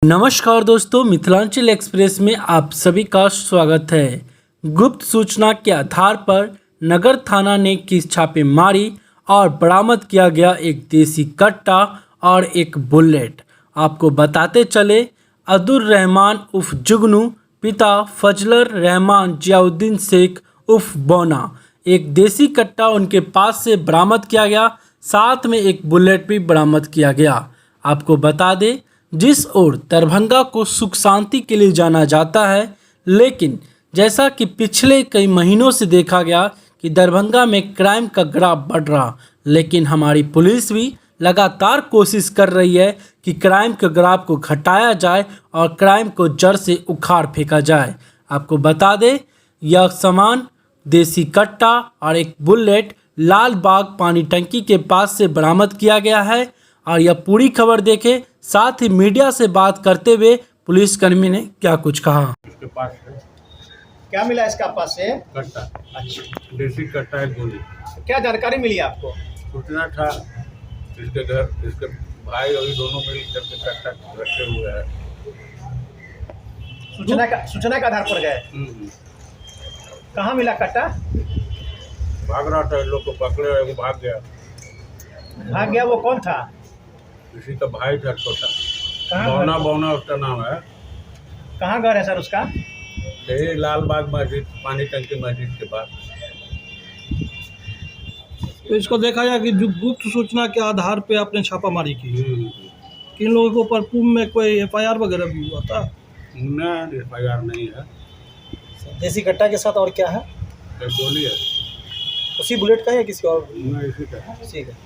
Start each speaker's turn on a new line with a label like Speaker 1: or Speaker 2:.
Speaker 1: नमस्कार दोस्तों, मिथिलांचल एक्सप्रेस में आप सभी का स्वागत है। गुप्त सूचना के आधार पर नगर थाना ने की छापेमारी और बरामद किया गया एक देसी कट्टा और एक बुलेट। आपको बताते चले, अब्दुल रहमान उर्फ जुगनू, पिता फजलर रहमान जियाउद्दीन शेख उर्फ बोना, एक देसी कट्टा उनके पास से बरामद किया गया, साथ में एक बुलेट भी बरामद किया गया। आपको बता दें, जिस ओर दरभंगा को सुख शांति के लिए जाना जाता है, लेकिन जैसा कि पिछले कई महीनों से देखा गया कि दरभंगा में क्राइम का ग्राफ बढ़ रहा, लेकिन हमारी पुलिस भी लगातार कोशिश कर रही है कि क्राइम के ग्राफ को घटाया जाए और क्राइम को जड़ से उखाड़ फेंका जाए। आपको बता दें, यह सामान देसी कट्टा और एक बुलेट लाल बाग पानी टंकी के पास से बरामद किया गया है। और यह पूरी खबर देखें, साथ ही मीडिया से बात करते हुए पुलिसकर्मी ने क्या कुछ कहा।
Speaker 2: इसके पास है
Speaker 3: क्या मिला इसका पास से?
Speaker 2: कट्टा,
Speaker 3: अच्छा,
Speaker 2: देसी कट्टा है, गोली।
Speaker 3: क्या जानकारी मिली आपको?
Speaker 2: सूचना था इसके घर, इसके भाई और दोनों मिल करके कट्टा रखे हुए हैं।
Speaker 3: सूचना के आधार पर गए। कहाँ मिला कट्टा?
Speaker 2: भाग रहा था, लोग को पकड़े, वो भाग गया।
Speaker 3: भाग गया? वो कौन था?
Speaker 2: किसी का भाई था छोटा,
Speaker 3: कहाँ
Speaker 2: बौना उसका नाम है।
Speaker 3: कहाँ घर है सर उसका?
Speaker 2: यही लाल बाग मस्जिद, पानी टंकी मस्जिद के पास।
Speaker 4: तो इसको देखा जाए कि जो गुप्त सूचना के आधार पे आपने छापामारी की, किन लोगों के ऊपर पूर्व में कोई एफआईआर वगैरह भी हुआ था?
Speaker 2: नहीं, एफआईआर नहीं है।
Speaker 3: देसी कट्टा के साथ और क्या है?
Speaker 2: एक गोली है।
Speaker 3: उसी बुलेट का है या किसी और?
Speaker 2: नहीं, इसी का है।
Speaker 3: ठीक है।